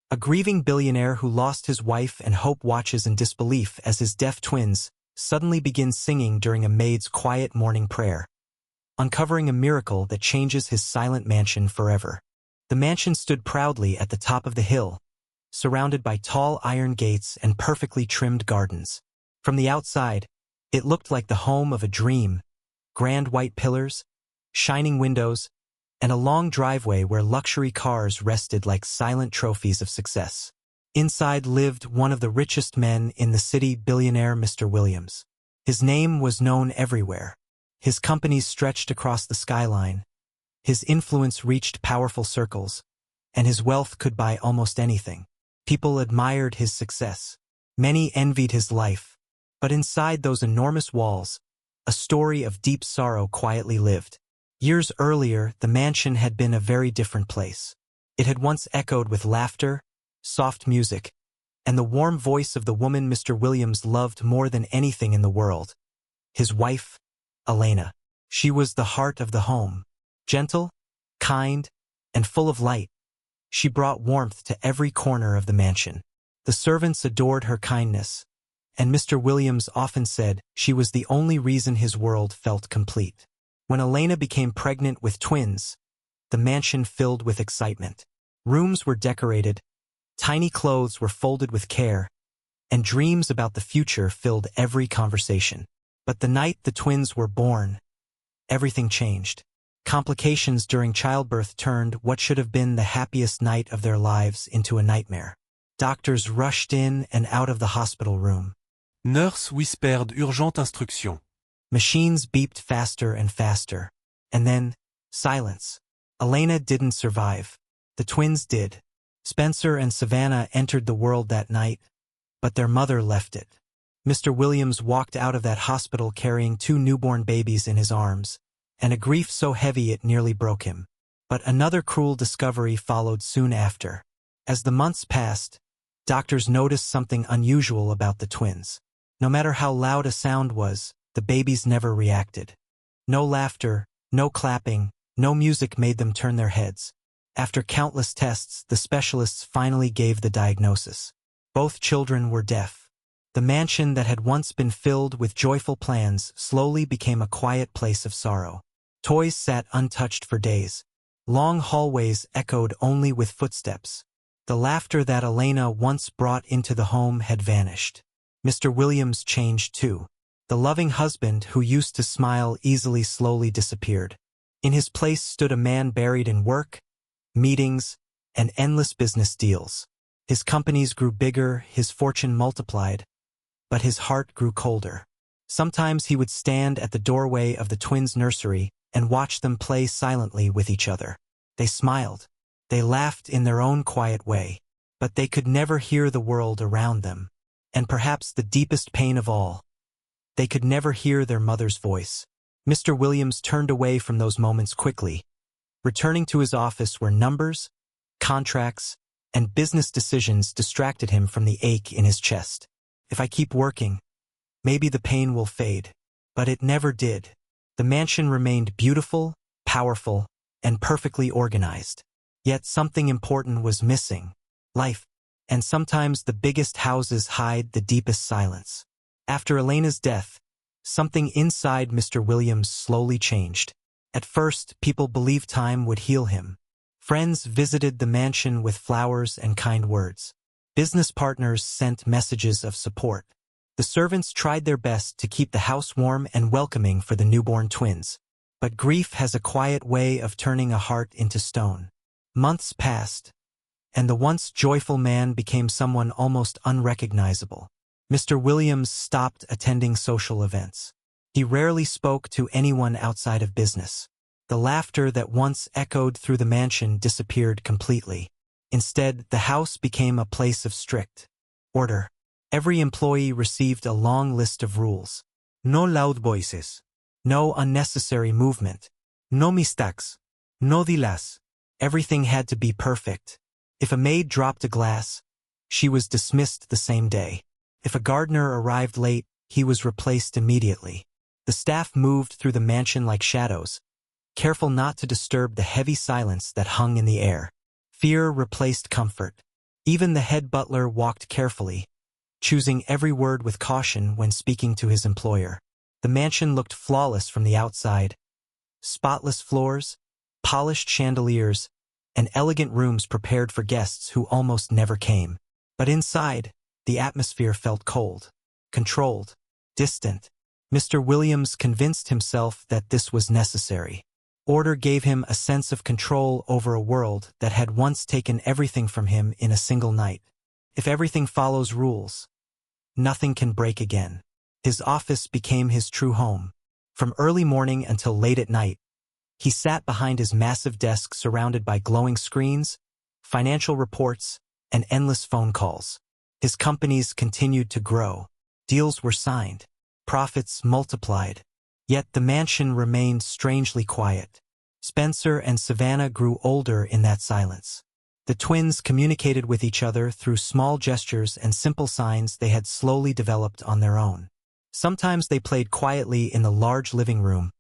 A grieving billionaire who lost his wife and hope watches in disbelief as his deaf twins suddenly begin singing during a maid's quiet morning prayer, uncovering a miracle that changes his silent mansion forever. The mansion stood proudly at the top of the hill, surrounded by tall iron gates and perfectly trimmed gardens. From the outside, it looked like the home of a dream: grand white pillars, shining windows, and a long driveway where luxury cars rested like silent trophies of success. Inside lived one of the richest men in the city, billionaire Mr. Williams. His name was known everywhere. His companies stretched across the skyline. His influence reached powerful circles, and his wealth could buy almost anything. People admired his success. Many envied his life. But inside those enormous walls, a story of deep sorrow quietly lived. Years earlier, the mansion had been a very different place. It had once echoed with laughter, soft music, and the warm voice of the woman Mr. Williams loved more than anything in the world. His wife, Elena. She was the heart of the home. Gentle, kind, and full of light, she brought warmth to every corner of the mansion. The servants adored her kindness, and Mr. Williams often said she was the only reason his world felt complete. When Elena became pregnant with twins, the mansion filled with excitement. Rooms were decorated, tiny clothes were folded with care, and dreams about the future filled every conversation. But the night the twins were born, everything changed. Complications during childbirth turned what should have been the happiest night of their lives into a nightmare. Doctors rushed in and out of the hospital room. Nurse whispered urgente instruction. Machines beeped faster and faster. And then, silence. Elena didn't survive. The twins did. Spencer and Savannah entered the world that night, but their mother left it. Mr. Williams walked out of that hospital carrying 2 newborn babies in his arms, and a grief so heavy it nearly broke him. But another cruel discovery followed soon after. As the months passed, doctors noticed something unusual about the twins. No matter how loud a sound was, the babies never reacted. No laughter, no clapping, no music made them turn their heads. After countless tests, the specialists finally gave the diagnosis. Both children were deaf. The mansion that had once been filled with joyful plans slowly became a quiet place of sorrow. Toys sat untouched for days. Long hallways echoed only with footsteps. The laughter that Elena once brought into the home had vanished. Mr. Williams changed too. The loving husband who used to smile easily slowly disappeared. In his place stood a man buried in work, meetings, and endless business deals. His companies grew bigger, his fortune multiplied, but his heart grew colder. Sometimes he would stand at the doorway of the twins' nursery and watch them play silently with each other. They smiled. They laughed in their own quiet way, but they could never hear the world around them. And perhaps the deepest pain of all, they could never hear their mother's voice. Mr. Williams turned away from those moments quickly, returning to his office where numbers, contracts, and business decisions distracted him from the ache in his chest. If I keep working, maybe the pain will fade. But it never did. The mansion remained beautiful, powerful, and perfectly organized. Yet something important was missing: life. And sometimes the biggest houses hide the deepest silence. After Elena's death, something inside Mr. Williams slowly changed. At first, people believed time would heal him. Friends visited the mansion with flowers and kind words. Business partners sent messages of support. The servants tried their best to keep the house warm and welcoming for the newborn twins. But grief has a quiet way of turning a heart into stone. Months passed, and the once joyful man became someone almost unrecognizable. Mr. Williams stopped attending social events. He rarely spoke to anyone outside of business. The laughter that once echoed through the mansion disappeared completely. Instead, the house became a place of strict order. Every employee received a long list of rules. No loud voices. No unnecessary movement. No mistakes. No dilas. Everything had to be perfect. If a maid dropped a glass, she was dismissed the same day. If a gardener arrived late, he was replaced immediately. The staff moved through the mansion like shadows, careful not to disturb the heavy silence that hung in the air. Fear replaced comfort. Even the head butler walked carefully, choosing every word with caution when speaking to his employer. The mansion looked flawless from the outside. Spotless floors, polished chandeliers, and elegant rooms prepared for guests who almost never came. But inside, the atmosphere felt cold, controlled, distant. Mr. Williams convinced himself that this was necessary. Order gave him a sense of control over a world that had once taken everything from him in a single night. If everything follows rules, nothing can break again. His office became his true home. From early morning until late at night, he sat behind his massive desk surrounded by glowing screens, financial reports, and endless phone calls. His companies continued to grow. Deals were signed. Profits multiplied. Yet the mansion remained strangely quiet. Spencer and Savannah grew older in that silence. The twins communicated with each other through small gestures and simple signs they had slowly developed on their own. Sometimes they played quietly in the large living room,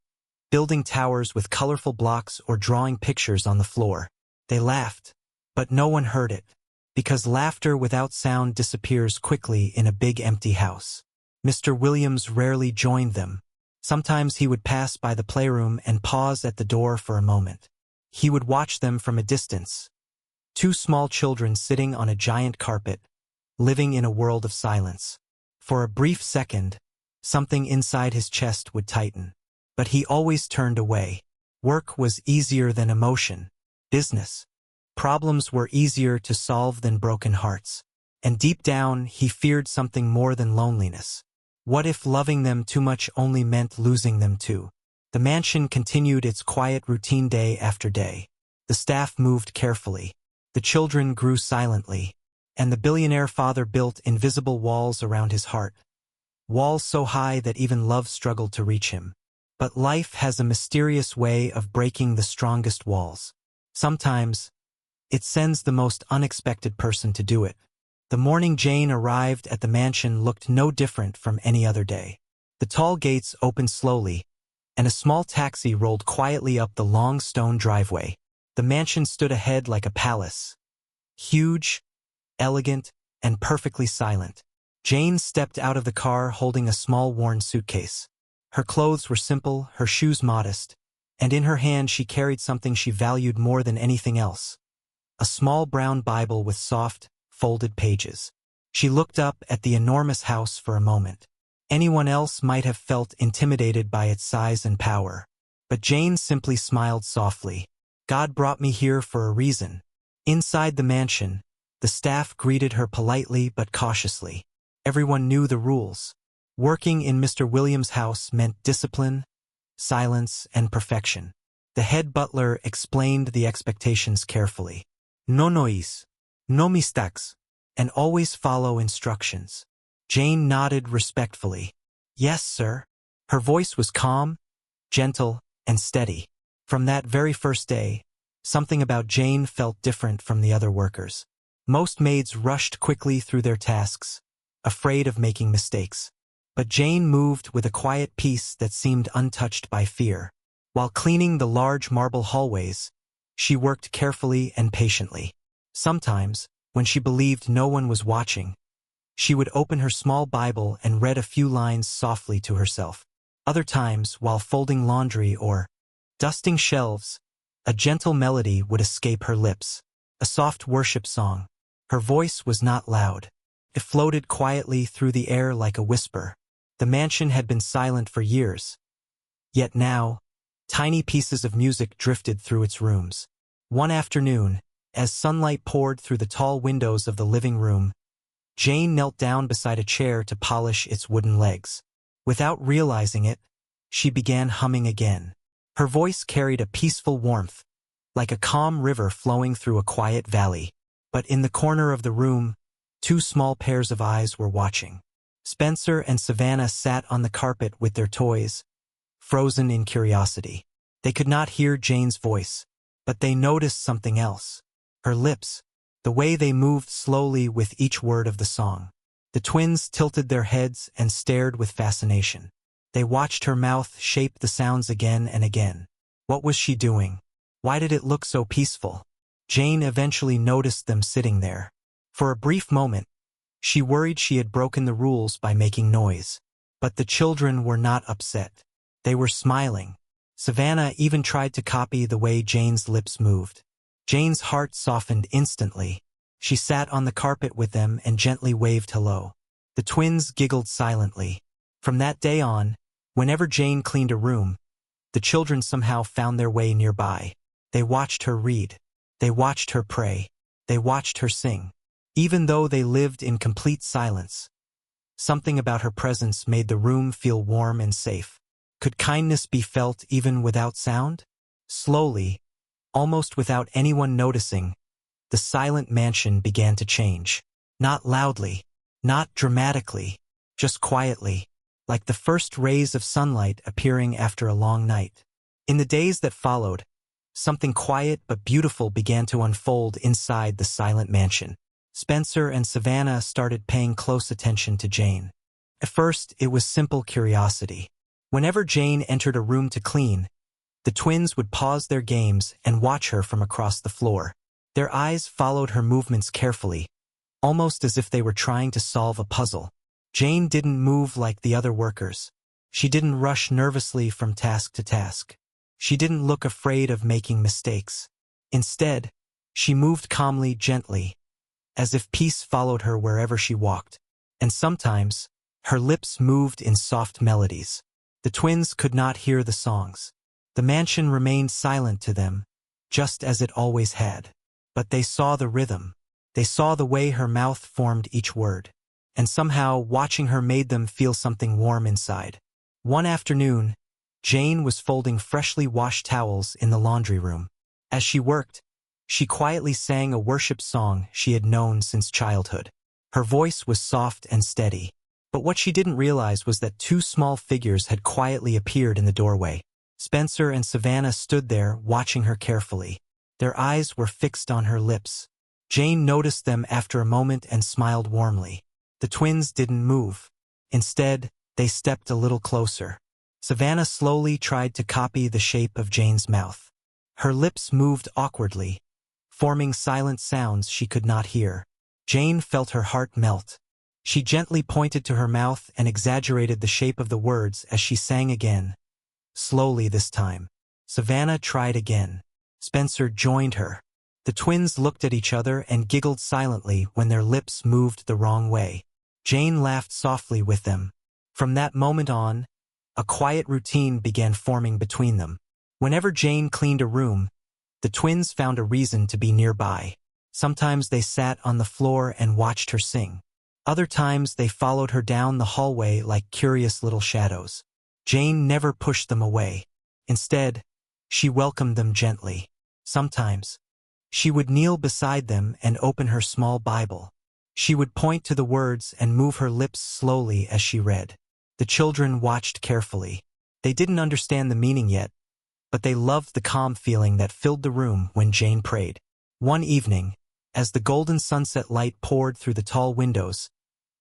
building towers with colorful blocks or drawing pictures on the floor. They laughed, but no one heard it, because laughter without sound disappears quickly in a big empty house. Mr. Williams rarely joined them. Sometimes he would pass by the playroom and pause at the door for a moment. He would watch them from a distance. Two small children sitting on a giant carpet, living in a world of silence. For a brief second, something inside his chest would tighten. But he always turned away. Work was easier than emotion. Business. Problems were easier to solve than broken hearts. And deep down, he feared something more than loneliness. What if loving them too much only meant losing them too? The mansion continued its quiet routine day after day. The staff moved carefully. The children grew silently. And the billionaire father built invisible walls around his heart. Walls so high that even love struggled to reach him. But life has a mysterious way of breaking the strongest walls. Sometimes, it sends the most unexpected person to do it. The morning Jane arrived at the mansion looked no different from any other day. The tall gates opened slowly, and a small taxi rolled quietly up the long stone driveway. The mansion stood ahead like a palace. Huge, elegant, and perfectly silent. Jane stepped out of the car holding a small worn suitcase. Her clothes were simple, her shoes modest, and in her hand she carried something she valued more than anything else. A small brown Bible with soft, folded pages. She looked up at the enormous house for a moment. Anyone else might have felt intimidated by its size and power. But Jane simply smiled softly. God brought me here for a reason. Inside the mansion, the staff greeted her politely but cautiously. Everyone knew the rules. Working in Mr. Williams' house meant discipline, silence, and perfection. The head butler explained the expectations carefully. No noise, no mistakes, and always follow instructions. Jane nodded respectfully. Yes, sir. Her voice was calm, gentle, and steady. From that very first day, something about Jane felt different from the other workers. Most maids rushed quickly through their tasks, afraid of making mistakes. But Jane moved with a quiet peace that seemed untouched by fear. While cleaning the large marble hallways, she worked carefully and patiently. Sometimes, when she believed no one was watching, she would open her small Bible and read a few lines softly to herself. Other times, while folding laundry or dusting shelves, a gentle melody would escape her lips, a soft worship song. Her voice was not loud. It floated quietly through the air like a whisper. The mansion had been silent for years. Yet now, tiny pieces of music drifted through its rooms. One afternoon, as sunlight poured through the tall windows of the living room, Jane knelt down beside a chair to polish its wooden legs. Without realizing it, she began humming again. Her voice carried a peaceful warmth, like a calm river flowing through a quiet valley. But in the corner of the room, two small pairs of eyes were watching. Spencer and Savannah sat on the carpet with their toys, frozen in curiosity. They could not hear Jane's voice, but they noticed something else. Her lips, the way they moved slowly with each word of the song. The twins tilted their heads and stared with fascination. They watched her mouth shape the sounds again and again. What was she doing? Why did it look so peaceful? Jane eventually noticed them sitting there, For a brief moment, she worried she had broken the rules by making noise. But the children were not upset. They were smiling. Savannah even tried to copy the way Jane's lips moved. Jane's heart softened instantly. She sat on the carpet with them and gently waved hello. The twins giggled silently. From that day on, whenever Jane cleaned a room, the children somehow found their way nearby. They watched her read. They watched her pray. They watched her sing. Even though they lived in complete silence, something about her presence made the room feel warm and safe. Could kindness be felt even without sound? Slowly, almost without anyone noticing, the silent mansion began to change. Not loudly, not dramatically, just quietly, like the first rays of sunlight appearing after a long night. In the days that followed, something quiet but beautiful began to unfold inside the silent mansion. Spencer and Savannah started paying close attention to Jane. At first, it was simple curiosity. Whenever Jane entered a room to clean, the twins would pause their games and watch her from across the floor. Their eyes followed her movements carefully, almost as if they were trying to solve a puzzle. Jane didn't move like the other workers. She didn't rush nervously from task to task. She didn't look afraid of making mistakes. Instead, she moved calmly, gently, as if peace followed her wherever she walked. And sometimes, her lips moved in soft melodies. The twins could not hear the songs. The mansion remained silent to them, just as it always had. But they saw the rhythm. They saw the way her mouth formed each word. And somehow, watching her made them feel something warm inside. One afternoon, Jane was folding freshly washed towels in the laundry room. As she worked, she quietly sang a worship song she had known since childhood. Her voice was soft and steady, but what she didn't realize was that two small figures had quietly appeared in the doorway. Spencer and Savannah stood there, watching her carefully. Their eyes were fixed on her lips. Jane noticed them after a moment and smiled warmly. The twins didn't move. Instead, they stepped a little closer. Savannah slowly tried to copy the shape of Jane's mouth. Her lips moved awkwardly, forming silent sounds she could not hear. Jane felt her heart melt. She gently pointed to her mouth and exaggerated the shape of the words as she sang again. Slowly this time. Savannah tried again. Spencer joined her. The twins looked at each other and giggled silently when their lips moved the wrong way. Jane laughed softly with them. From that moment on, a quiet routine began forming between them. Whenever Jane cleaned a room, the twins found a reason to be nearby. Sometimes they sat on the floor and watched her sing. Other times they followed her down the hallway like curious little shadows. Jane never pushed them away. Instead, she welcomed them gently. Sometimes, she would kneel beside them and open her small Bible. She would point to the words and move her lips slowly as she read. The children watched carefully. They didn't understand the meaning yet, but they loved the calm feeling that filled the room when Jane prayed. One evening, as the golden sunset light poured through the tall windows,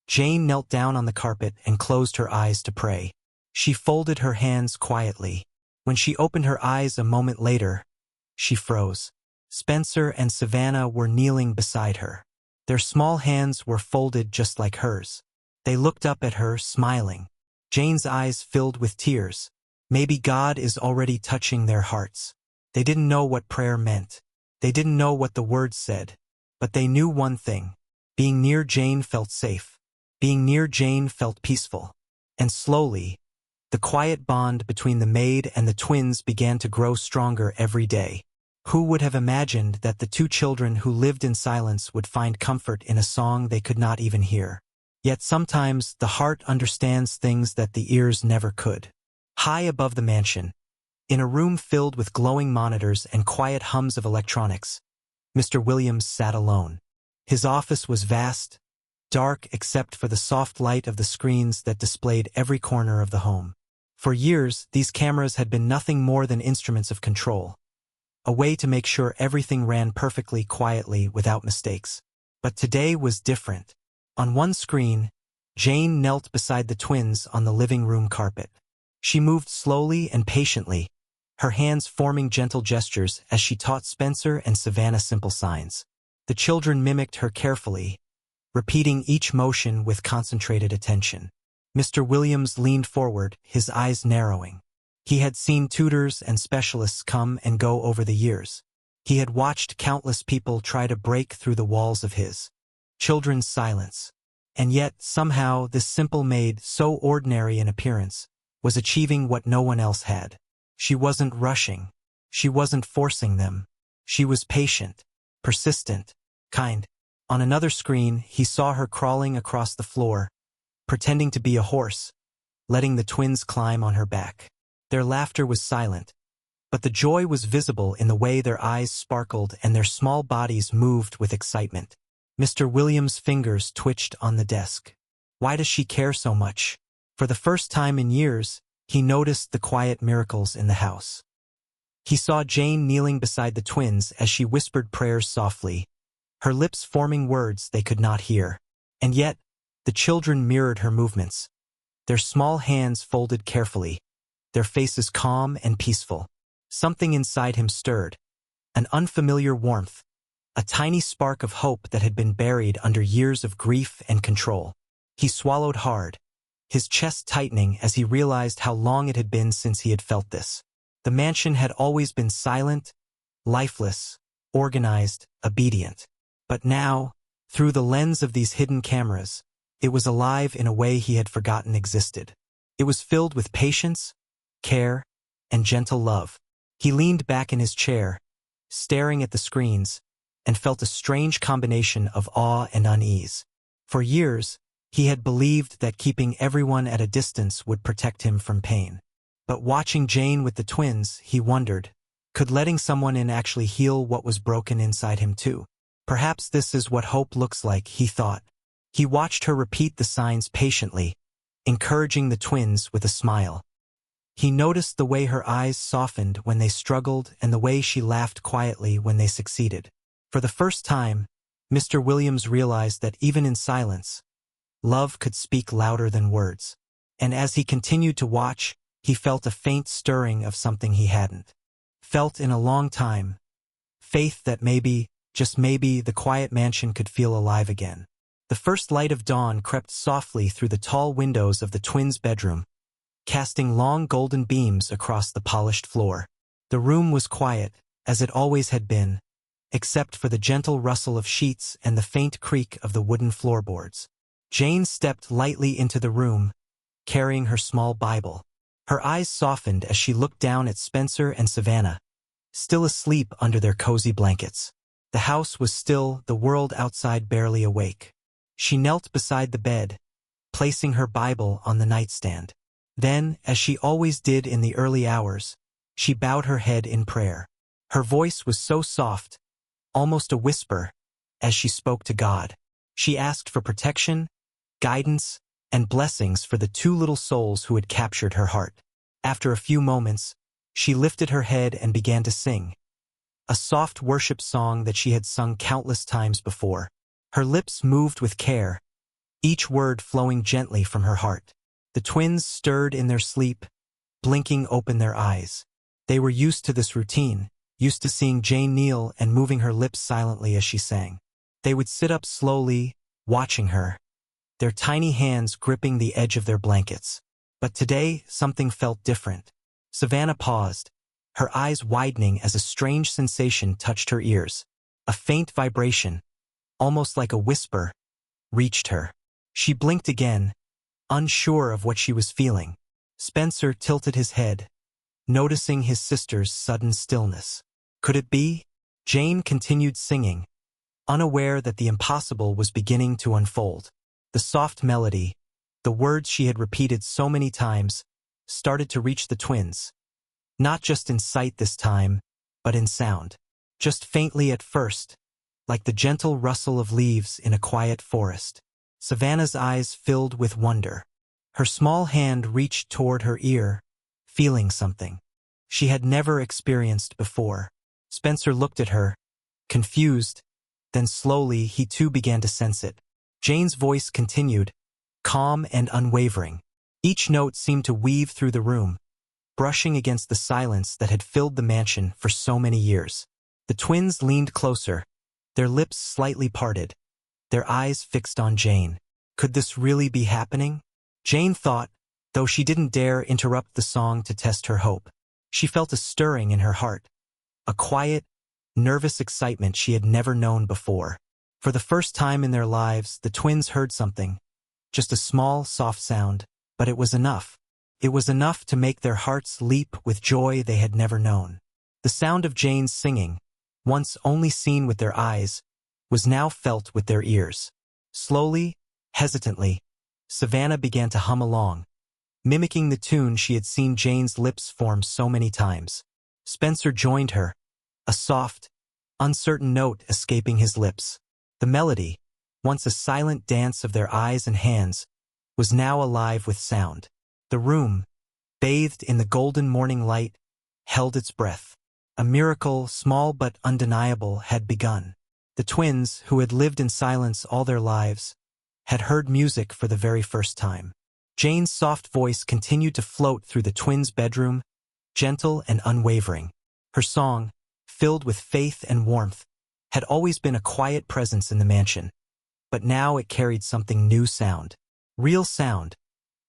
Jane knelt down on the carpet and closed her eyes to pray. She folded her hands quietly. When she opened her eyes a moment later, she froze. Spencer and Savannah were kneeling beside her. Their small hands were folded just like hers. They looked up at her, smiling. Jane's eyes filled with tears. Maybe God is already touching their hearts. They didn't know what prayer meant. They didn't know what the words said. But they knew one thing. Being near Jane felt safe. Being near Jane felt peaceful. And slowly, the quiet bond between the maid and the twins began to grow stronger every day. Who would have imagined that the two children who lived in silence would find comfort in a song they could not even hear? Yet sometimes the heart understands things that the ears never could. High above the mansion, in a room filled with glowing monitors and quiet hums of electronics, Mr. Williams sat alone. His office was vast, dark except for the soft light of the screens that displayed every corner of the home. For years, these cameras had been nothing more than instruments of control, a way to make sure everything ran perfectly quietly without mistakes. But today was different. On one screen, Jane knelt beside the twins on the living room carpet. She moved slowly and patiently, her hands forming gentle gestures as she taught Spencer and Savannah simple signs. The children mimicked her carefully, repeating each motion with concentrated attention. Mr. Williams leaned forward, his eyes narrowing. He had seen tutors and specialists come and go over the years. He had watched countless people try to break through the walls of his children's silence. And yet, somehow, this simple maid, so ordinary in appearance, was achieving what no one else had. She wasn't rushing. She wasn't forcing them. She was patient, persistent, kind. On another screen, he saw her crawling across the floor, pretending to be a horse, letting the twins climb on her back. Their laughter was silent, but the joy was visible in the way their eyes sparkled and their small bodies moved with excitement. Mr. Williams' fingers twitched on the desk. Why does she care so much? For the first time in years, he noticed the quiet miracles in the house. He saw Jane kneeling beside the twins as she whispered prayers softly, her lips forming words they could not hear. And yet, the children mirrored her movements, their small hands folded carefully, their faces calm and peaceful. Something inside him stirred, an unfamiliar warmth, a tiny spark of hope that had been buried under years of grief and control. He swallowed hard, his chest tightening as he realized how long it had been since he had felt this. The mansion had always been silent, lifeless, organized, obedient. But now, through the lens of these hidden cameras, it was alive in a way he had forgotten existed. It was filled with patience, care, and gentle love. He leaned back in his chair, staring at the screens, and felt a strange combination of awe and unease. For years, he had believed that keeping everyone at a distance would protect him from pain. But watching Jane with the twins, he wondered, could letting someone in actually heal what was broken inside him too? Perhaps this is what hope looks like, he thought. He watched her repeat the signs patiently, encouraging the twins with a smile. He noticed the way her eyes softened when they struggled and the way she laughed quietly when they succeeded. For the first time, Mr. Williams realized that even in silence, love could speak louder than words. And as he continued to watch, he felt a faint stirring of something he hadn't felt in a long time. Faith that maybe, just maybe, the quiet mansion could feel alive again. The first light of dawn crept softly through the tall windows of the twins' bedroom, casting long golden beams across the polished floor. The room was quiet, as it always had been, except for the gentle rustle of sheets and the faint creak of the wooden floorboards. Jane stepped lightly into the room, carrying her small Bible. Her eyes softened as she looked down at Spencer and Savannah, still asleep under their cozy blankets. The house was still, the world outside barely awake. She knelt beside the bed, placing her Bible on the nightstand. Then, as she always did in the early hours, she bowed her head in prayer. Her voice was so soft, almost a whisper, as she spoke to God. She asked for protection, guidance, and blessings for the two little souls who had captured her heart. After a few moments, she lifted her head and began to sing, a soft worship song that she had sung countless times before. Her lips moved with care, each word flowing gently from her heart. The twins stirred in their sleep, blinking open their eyes. They were used to this routine, used to seeing Jane kneel and moving her lips silently as she sang. They would sit up slowly, watching her, their tiny hands gripping the edge of their blankets. But today, something felt different. Savannah paused, her eyes widening as a strange sensation touched her ears. A faint vibration, almost like a whisper, reached her. She blinked again, unsure of what she was feeling. Spencer tilted his head, noticing his sister's sudden stillness. Could it be? Jane continued singing, unaware that the impossible was beginning to unfold. The soft melody, the words she had repeated so many times, started to reach the twins. Not just in sight this time, but in sound. Just faintly at first, like the gentle rustle of leaves in a quiet forest. Savannah's eyes filled with wonder. Her small hand reached toward her ear, feeling something she had never experienced before. Spencer looked at her, confused, then slowly he too began to sense it. Jane's voice continued, calm and unwavering. Each note seemed to weave through the room, brushing against the silence that had filled the mansion for so many years. The twins leaned closer, their lips slightly parted, their eyes fixed on Jane. Could this really be happening? Jane thought, though she didn't dare interrupt the song to test her hope. She felt a stirring in her heart, a quiet, nervous excitement she had never known before. For the first time in their lives, the twins heard something, just a small, soft sound, but it was enough. It was enough to make their hearts leap with joy they had never known. The sound of Jane's singing, once only seen with their eyes, was now felt with their ears. Slowly, hesitantly, Savannah began to hum along, mimicking the tune she had seen Jane's lips form so many times. Spencer joined her, a soft, uncertain note escaping his lips. The melody, once a silent dance of their eyes and hands, was now alive with sound. The room, bathed in the golden morning light, held its breath. A miracle, small but undeniable, had begun. The twins, who had lived in silence all their lives, had heard music for the very first time. Jane's soft voice continued to float through the twins' bedroom, gentle and unwavering. Her song, filled with faith and warmth, had always been a quiet presence in the mansion. But now it carried something new: sound. Real sound,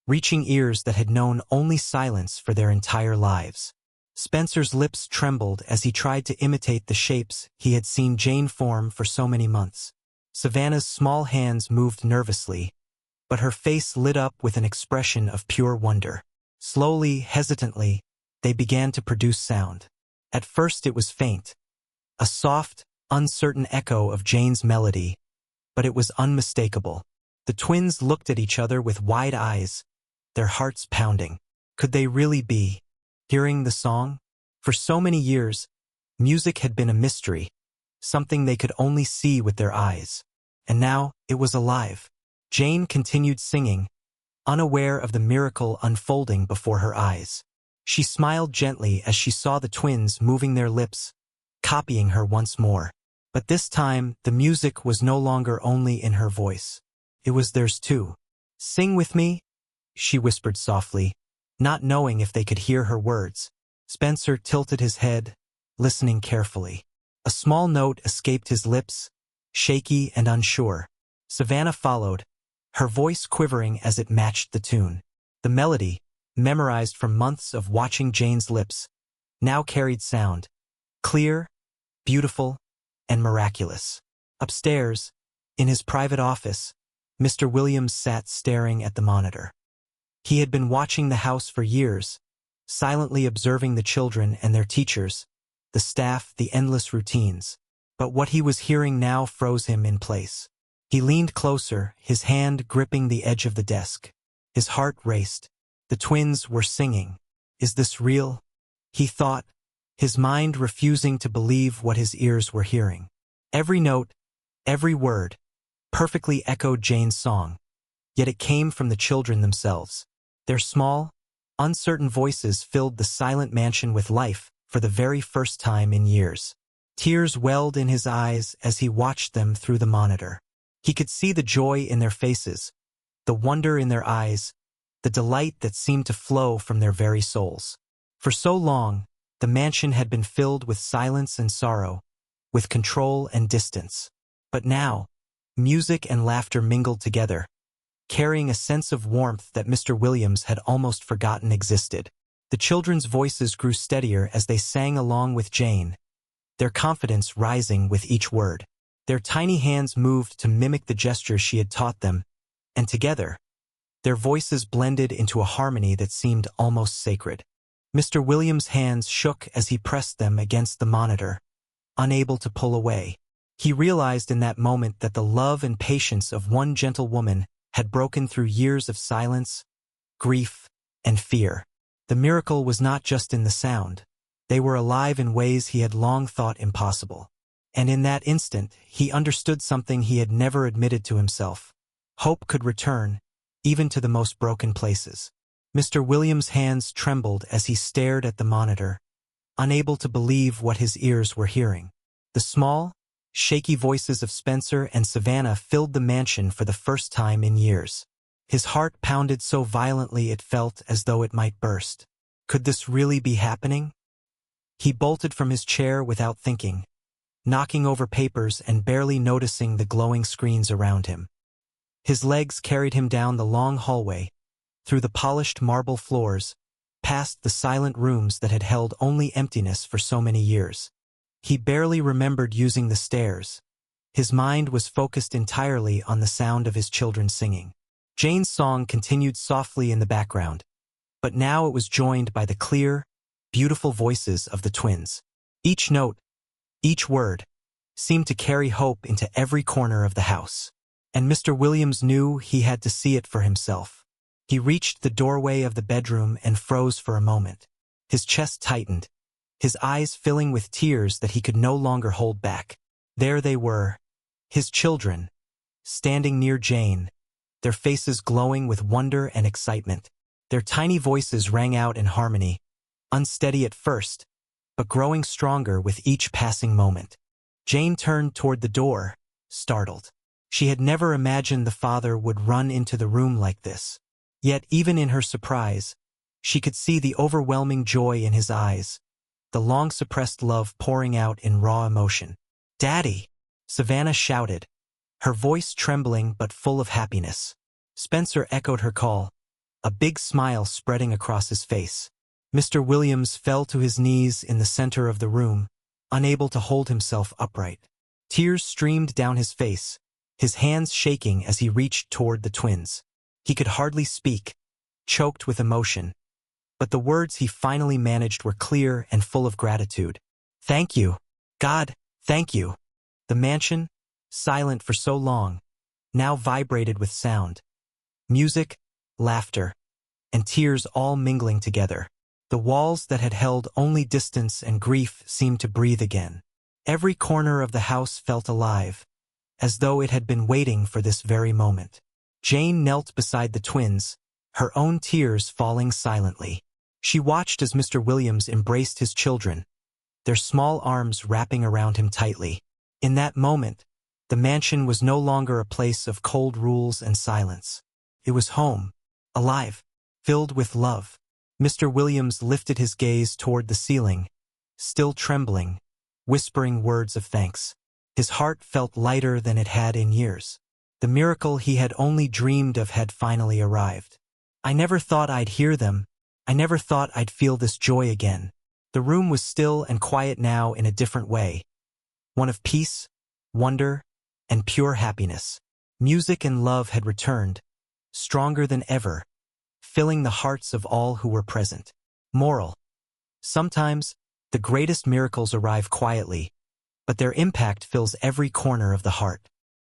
reaching ears that had known only silence for their entire lives. Spencer's lips trembled as he tried to imitate the shapes he had seen Jane form for so many months. Savannah's small hands moved nervously, but her face lit up with an expression of pure wonder. Slowly, hesitantly, they began to produce sound. At first it was faint, a soft, uncertain echo of Jane's melody, but it was unmistakable. The twins looked at each other with wide eyes, their hearts pounding. Could they really be hearing the song? For so many years, music had been a mystery, something they could only see with their eyes. And now it was alive. Jane continued singing, unaware of the miracle unfolding before her eyes. She smiled gently as she saw the twins moving their lips, copying her once more. But this time, the music was no longer only in her voice. It was theirs too. "Sing with me," she whispered softly, not knowing if they could hear her words. Spencer tilted his head, listening carefully. A small note escaped his lips, shaky and unsure. Savannah followed, her voice quivering as it matched the tune. The melody, memorized from months of watching Jane's lips, now carried sound, clear, beautiful, and miraculous. Upstairs, in his private office, Mr. Williams sat staring at the monitor. He had been watching the house for years, silently observing the children and their teachers, the staff, the endless routines. But what he was hearing now froze him in place. He leaned closer, his hand gripping the edge of the desk. His heart raced. The twins were singing. Is this real? He thought, his mind refusing to believe what his ears were hearing. Every note, every word, perfectly echoed Jane's song, yet it came from the children themselves. Their small, uncertain voices filled the silent mansion with life for the very first time in years. Tears welled in his eyes as he watched them through the monitor. He could see the joy in their faces, the wonder in their eyes, the delight that seemed to flow from their very souls. For so long, the mansion had been filled with silence and sorrow, with control and distance. But now, music and laughter mingled together, carrying a sense of warmth that Mr. Williams had almost forgotten existed. The children's voices grew steadier as they sang along with Jane, their confidence rising with each word. Their tiny hands moved to mimic the gestures she had taught them, and together, their voices blended into a harmony that seemed almost sacred. Mr. Williams' hands shook as he pressed them against the monitor, unable to pull away. He realized in that moment that the love and patience of one gentle woman had broken through years of silence, grief, and fear. The miracle was not just in the sound. They were alive in ways he had long thought impossible. And in that instant, he understood something he had never admitted to himself. Hope could return, even to the most broken places. Mr. Williams' hands trembled as he stared at the monitor, unable to believe what his ears were hearing. The small, shaky voices of Spencer and Savannah filled the mansion for the first time in years. His heart pounded so violently it felt as though it might burst. Could this really be happening? He bolted from his chair without thinking, knocking over papers and barely noticing the glowing screens around him. His legs carried him down the long hallway, through the polished marble floors, past the silent rooms that had held only emptiness for so many years. He barely remembered using the stairs. His mind was focused entirely on the sound of his children singing. Jane's song continued softly in the background, but now it was joined by the clear, beautiful voices of the twins. Each note, each word, seemed to carry hope into every corner of the house. And Mr. Williams knew he had to see it for himself. He reached the doorway of the bedroom and froze for a moment. His chest tightened, his eyes filling with tears that he could no longer hold back. There they were, his children, standing near Jane, their faces glowing with wonder and excitement. Their tiny voices rang out in harmony, unsteady at first, but growing stronger with each passing moment. Jane turned toward the door, startled. She had never imagined the father would run into the room like this. Yet even in her surprise, she could see the overwhelming joy in his eyes, the long-suppressed love pouring out in raw emotion. "Daddy!" Savannah shouted, her voice trembling but full of happiness. Spencer echoed her call, a big smile spreading across his face. Mr. Williams fell to his knees in the center of the room, unable to hold himself upright. Tears streamed down his face, his hands shaking as he reached toward the twins. He could hardly speak, choked with emotion, but the words he finally managed were clear and full of gratitude. "Thank you. God, thank you." The mansion, silent for so long, now vibrated with sound. Music, laughter, and tears all mingling together. The walls that had held only distance and grief seemed to breathe again. Every corner of the house felt alive, as though it had been waiting for this very moment. Jane knelt beside the twins, her own tears falling silently. She watched as Mr. Williams embraced his children, their small arms wrapping around him tightly. In that moment, the mansion was no longer a place of cold rules and silence. It was home, alive, filled with love. Mr. Williams lifted his gaze toward the ceiling, still trembling, whispering words of thanks. His heart felt lighter than it had in years. The miracle he had only dreamed of had finally arrived. "I never thought I'd hear them. I never thought I'd feel this joy again." The room was still and quiet now in a different way, one of peace, wonder, and pure happiness. Music and love had returned, stronger than ever, filling the hearts of all who were present. Moral: sometimes, the greatest miracles arrive quietly, but their impact fills every corner of the heart.